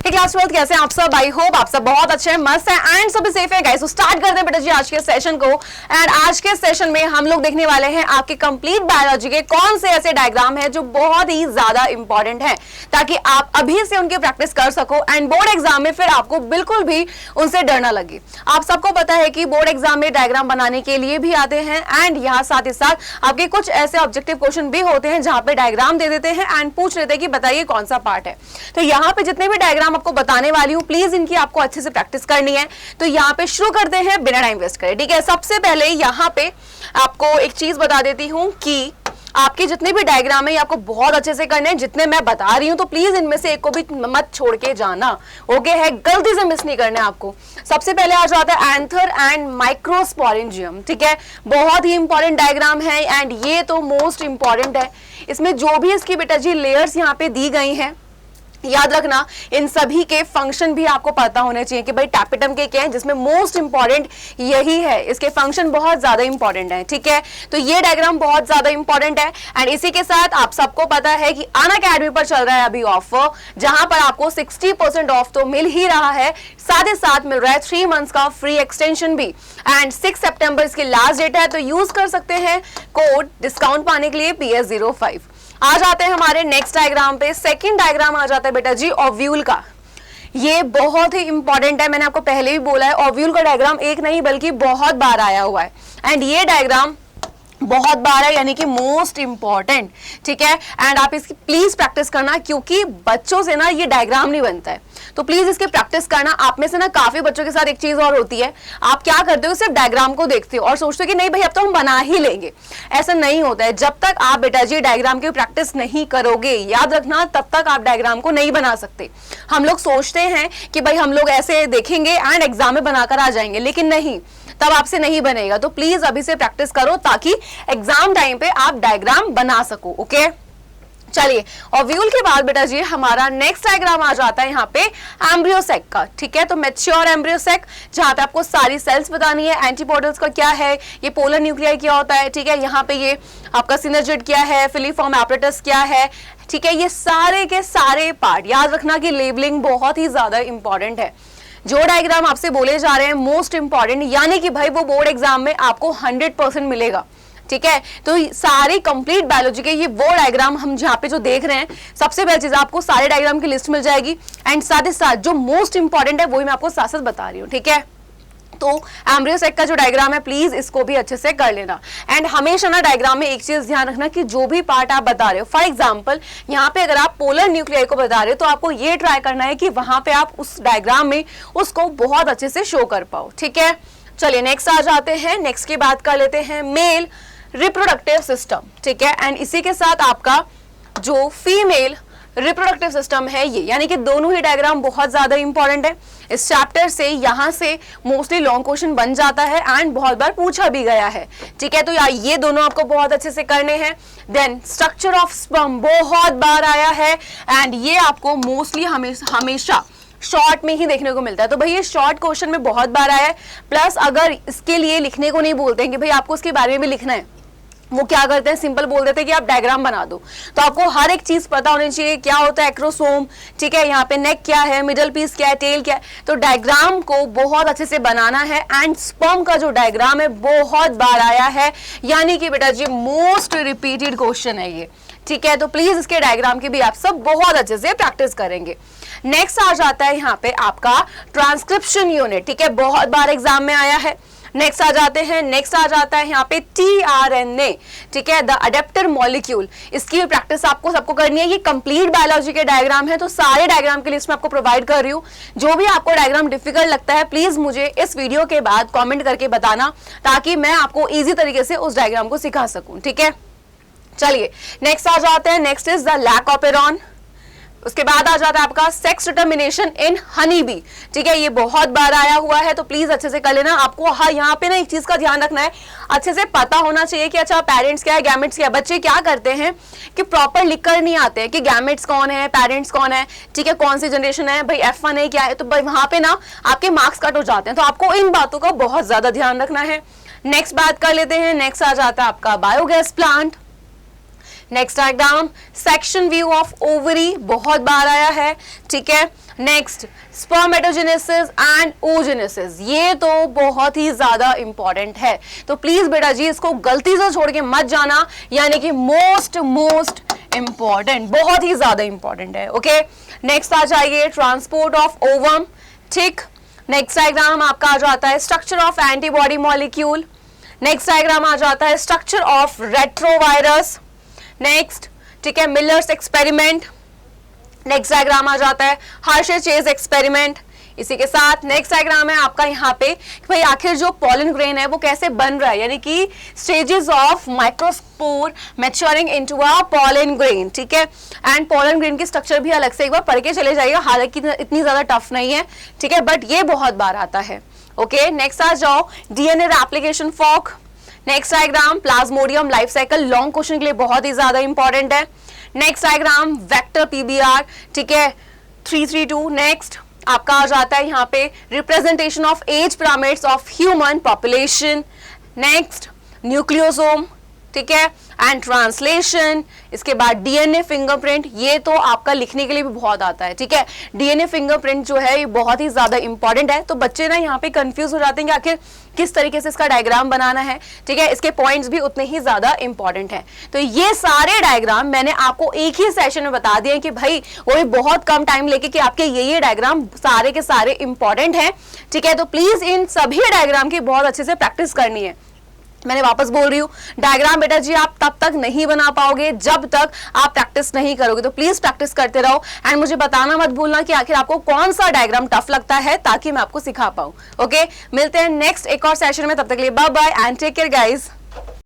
Class 12 कैसे हैं आप सब? आई होप आप सब बहुत अच्छे हैं, मस्त हैं एंड सभी सेफ हैं गाइस। तो स्टार्ट करते हैं बेटा जी आज के सेशन को। एंड आज के सेशन में हम लोग देखने वाले हैं आपके कंप्लीट बायोलॉजी के कौन से ऐसे डायग्राम हैं जो बहुत ही ज्यादा इंपॉर्टेंट हैं, ताकि आप अभी से उनकी प्रैक्टिस कर सको एंड बोर्ड एग्जाम में फिर आपको बिल्कुल भी उनसे डर ना लगे। आप सबको पता है कि बोर्ड एग्जाम में डायग्राम बनाने के लिए भी आते हैं एंड यहाँ साथ ही साथ आपके कुछ ऐसे ऑब्जेक्टिव क्वेश्चन भी होते हैं जहां पे डायग्राम दे देते हैं एंड पूछ लेते हैं कि बताइए कौन सा पार्ट है। तो यहाँ पे जितने भी डायग्राम आपको बताने वाली हूँ, प्लीज इनकी आपको अच्छे से प्रैक्टिस करनी है। तो यहाँ पे शुरू करते हैं बिना टाइम वेस्ट करे, ठीक है। सबसे पहले यहाँ पे आपको एक चीज बता देती हूँ कि आपके जितने भी डायग्राम है ये आपको बहुत अच्छे से करने हैं, जितने मैं बता रही हूँ। तो प्लीज इनमें से एक को भी मत छोड़ के जाना, ओके है, गलती से मिस नहीं करना है आपको। सबसे पहले आ जाता है एंथर एंड माइक्रोस्पोरेंजियम, ठीक है। बहुत ही इंपॉर्टेंट डायग्राम है एंड ये तो मोस्ट इंपॉर्टेंट है। इसमें जो भी इसकी बेटा जी लेयर्स यहाँ पे दी गई हैं, याद रखना इन सभी के फंक्शन भी आपको पता होने चाहिए कि भाई टैपेटम के क्या है, जिसमें मोस्ट इंपॉर्टेंट यही है। इसके फंक्शन बहुत ज्यादा इंपॉर्टेंट है, ठीक है। तो ये डायग्राम बहुत ज्यादा इंपॉर्टेंट है एंड इसी के साथ आप सबको पता है कि अनअकैडमी पर चल रहा है अभी ऑफर, जहां पर आपको 60% ऑफ तो मिल ही रहा है, साथ ही साथ मिल रहा है 3 मंथ्स का फ्री एक्सटेंशन भी। एंड 6 सितंबर इसकी लास्ट डेट है, तो यूज कर सकते हैं कोड डिस्काउंट पाने के लिए PS05। आ जाते हैं हमारे नेक्स्ट डायग्राम पे। सेकंड डायग्राम आ जाता है बेटा जी ओव्यूल का। ये बहुत ही इंपॉर्टेंट है, मैंने आपको पहले भी बोला है। ओव्यूल का डायग्राम एक नहीं बल्कि बहुत बार आया हुआ है एंड ये डायग्राम बहुत बार है, यानी कि मोस्ट इंपॉर्टेंट, ठीक है। एंड आप इसकी प्लीज प्रैक्टिस करना, क्योंकि बच्चों से ना ये डायग्राम नहीं बनता है, तो प्लीज इसकी प्रैक्टिस करना। आप में से ना काफी बच्चों के साथ एक चीज और होती है, आप क्या करते हो, सिर्फ डायग्राम को देखते हो और सोचते हो कि नहीं भाई अब तो हम बना ही लेंगे। ऐसा नहीं होता है। जब तक आप बेटा जी डायग्राम की प्रैक्टिस नहीं करोगे, याद रखना, तब तक आप डायग्राम को नहीं बना सकते। हम लोग सोचते हैं कि भाई हम लोग ऐसे देखेंगे एंड एग्जाम में बनाकर आ जाएंगे, लेकिन नहीं, तब आपसे नहीं बनेगा। तो प्लीज अभी से प्रैक्टिस करो ताकि एग्जाम टाइम पे आप डायग्राम बना सको, ओके। चलिए, ओव्यूल के बाद बेटा जी हमारा नेक्स्ट डायग्राम आ जाता है यहाँ पे एम्ब्रियोसेक का, ठीक है। तो मैच्योर एम्ब्रियोसेक, जहाँ पे आपको सारी सेल्स बतानी है, एंटीपोडल्स का क्या है, ये पोलर न्यूक्लियाई क्या होता है, ठीक है। यहाँ पे ये आपका सिनर्जिड क्या है, फिलीफॉर्म एपरेटस क्या है, ठीक है। ये सारे के सारे पार्ट याद रखना कि लेबलिंग बहुत ही ज्यादा इंपॉर्टेंट है। जो डायग्राम आपसे बोले जा रहे हैं मोस्ट इंपॉर्टेंट, यानी कि भाई वो बोर्ड एग्जाम में आपको 100% मिलेगा, ठीक है। तो सारे कंप्लीट बायोलॉजी के ये वो डायग्राम हम जहाँ पे जो देख रहे हैं, सबसे पहली चीज आपको सारे डायग्राम की लिस्ट मिल जाएगी एंड साथ ही साथ जो मोस्ट इंपॉर्टेंट है वही मैं आपको साथ साथ बता रही हूँ, ठीक है। तो एम्ब्रियोसेक का जो डायग्राम है प्लीज इसको भी अच्छे से कर लेना। एंड हमेशा ना डायग्राम में एक चीज ध्यान रखना कि जो भी पार्ट आप बता रहे हो, फॉर एग्जांपल यहाँ पे अगर आप पोलर न्यूक्लियाई को बता रहे हो, तो आपको ये ट्राई करना है कि वहां पे आप उस डायग्राम में उसको बहुत अच्छे से शो कर पाओ, ठीक है। चलिए नेक्स्ट आ जाते हैं। नेक्स्ट की बात कर लेते हैं मेल रिप्रोडक्टिव सिस्टम, ठीक है। एंड इसी के साथ आपका जो फीमेल रिप्रोडक्टिव सिस्टम है ये, यानी कि दोनों ही डायग्राम बहुत ज्यादा इंपॉर्टेंट है। इस चैप्टर से यहाँ से मोस्टली लॉन्ग क्वेश्चन बन जाता है एंड बहुत बार पूछा भी गया है, ठीक है। तो ये दोनों आपको बहुत अच्छे से करने हैं। देन स्ट्रक्चर ऑफ स्पर्म बहुत बार आया है एंड ये आपको मोस्टली हमेशा शॉर्ट में ही देखने को मिलता है। तो भाई ये शॉर्ट क्वेश्चन में बहुत बार आया है। प्लस अगर इसके लिए लिखने को नहीं बोलते हैं कि भाई आपको उसके बारे में भी लिखना है, वो क्या करते हैं, सिंपल बोल देते हैं कि आप डायग्राम बना दो। तो आपको हर एक चीज पता होनी चाहिए, क्या होता है एक्रोसोम, ठीक है, यहाँ पे नेक क्या है, मिडल पीस क्या है, टेल क्या है। तो डायग्राम को बहुत अच्छे से बनाना है एंड स्पर्म का जो डायग्राम है बहुत बार आया है, यानी कि बेटा जी मोस्ट रिपीटेड क्वेश्चन है ये, ठीक है। तो प्लीज इसके डायग्राम की भी आप सब बहुत अच्छे से प्रैक्टिस करेंगे। नेक्स्ट आ जाता है यहाँ पे आपका ट्रांसक्रिप्शन यूनिट, ठीक है, बहुत बार एग्जाम में आया है। नेक्स्ट आ जाते हैं, नेक्स्ट आ जाता है यहाँ पे tRNA, ठीक है, द अडेप्टर मॉलिक्यूल। इसकी प्रैक्टिस आपको सबको करनी है। ये कंप्लीट बायोलॉजी के डायग्राम है, तो सारे डायग्राम की लिस्ट में आपको प्रोवाइड कर रही हूँ। जो भी आपको डायग्राम डिफिकल्ट लगता है प्लीज मुझे इस वीडियो के बाद कमेंट करके बताना, ताकि मैं आपको इजी तरीके से उस डायग्राम को सिखा सकूं, ठीक है। चलिए नेक्स्ट आ जाते हैं। Next is the lac operon. उसके बाद आ जाता है आपका sex determination in honey bee, ठीक है। ये बहुत बार आया हुआ है, तो प्लीज अच्छे से कर लेना। आपको हाँ यहाँ पे ना एक चीज का ध्यान रखना है, अच्छे से पता होना चाहिए कि अच्छा पेरेंट्स क्या है, गैमेट्स क्या है। बच्चे क्या करते हैं कि प्रॉपर लिख कर नहीं आते हैं कि गैमेट्स कौन है, पेरेंट्स कौन है, ठीक है, कौन सी जनरेशन है, भाई F1 है क्या है। तो भाई वहां पे ना आपके मार्क्स कट हो जाते हैं, तो आपको इन बातों का बहुत ज्यादा ध्यान रखना है। नेक्स्ट बात कर लेते हैं। नेक्स्ट आ जाता है आपका biogas plant. Next diagram section view of ovary, बहुत बार आया है, ठीक है। नेक्स्ट स्पर्मेटोजेनेसिस एंड oogenesis, ये तो बहुत ही ज्यादा इंपॉर्टेंट है, तो प्लीज बेटा जी इसको गलती से छोड़ के मत जाना, यानी कि मोस्ट इंपॉर्टेंट, बहुत ही ज्यादा इंपॉर्टेंट है। ओके, नेक्स्ट आ जाइए ट्रांसपोर्ट ऑफ ओवम, ठीक। नेक्स्ट डायग्राम आपका आ जाता है structure of antibody molecule. Next diagram आ जाता है स्ट्रक्चर ऑफ रेट्रोवायरस। नेक्स्ट, ठीक है, मिलर्स एक्सपेरिमेंट। नेक्स्ट डायग्राम आ जाता है हर्शे-चेज एक्सपेरिमेंट। इसी के साथ नेक्स्ट डायग्राम है आपका यहाँ पे कि भाई आखिर जो पॉलन ग्रेन है वो कैसे बन रहा है, यानी कि stages of microspore maturing into a pollen grain, ठीक है। एंड पॉलन ग्रेन की स्ट्रक्चर भी अलग से एक बार पढ़ के चले जाइएगा, हालांकि इतनी ज्यादा टफ नहीं है, ठीक है, बट ये बहुत बार आता है। ओके, नेक्स्ट आ जाओ DNA replication fork. Next diagram Plasmodium life cycle, long question के लिए बहुत ही ज्यादा इंपॉर्टेंट है। नेक्स्ट डायग्राम वेक्टर पीबीआर, ठीक है, 332। नेक्स्ट आपका आ जाता है यहाँ पे representation of age pyramids of human population. Next nucleosome, ठीक है, एंड ट्रांसलेशन। इसके बाद डीएनए फिंगरप्रिंट, ये तो आपका लिखने के लिए भी बहुत आता है, ठीक है। डीएनए फिंगरप्रिंट जो है ये बहुत ही ज्यादा इंपॉर्टेंट है, तो बच्चे ना यहाँ पे कंफ्यूज हो जाते हैं कि आखिर किस तरीके से इसका डायग्राम बनाना है, ठीक है। इसके पॉइंट्स भी उतने ही ज्यादा इंपॉर्टेंट है। तो ये सारे डायग्राम मैंने आपको एक ही सेशन में बता दिए कि भाई वो भी बहुत कम टाइम लेके कि आपके ये डायग्राम सारे के सारे इंपॉर्टेंट हैं, ठीक है। तो प्लीज इन सभी डायग्राम की बहुत अच्छे से प्रैक्टिस करनी है। मैंने वापस बोल रही हूँ, डायग्राम बेटा जी आप तब तक नहीं बना पाओगे जब तक आप प्रैक्टिस नहीं करोगे, तो प्लीज प्रैक्टिस करते रहो एंड मुझे बताना मत भूलना कि आखिर आपको कौन सा डायग्राम टफ लगता है, ताकि मैं आपको सिखा पाऊँ। ओके, मिलते हैं नेक्स्ट एक और सेशन में, तब तक के लिए bye bye and take care guys.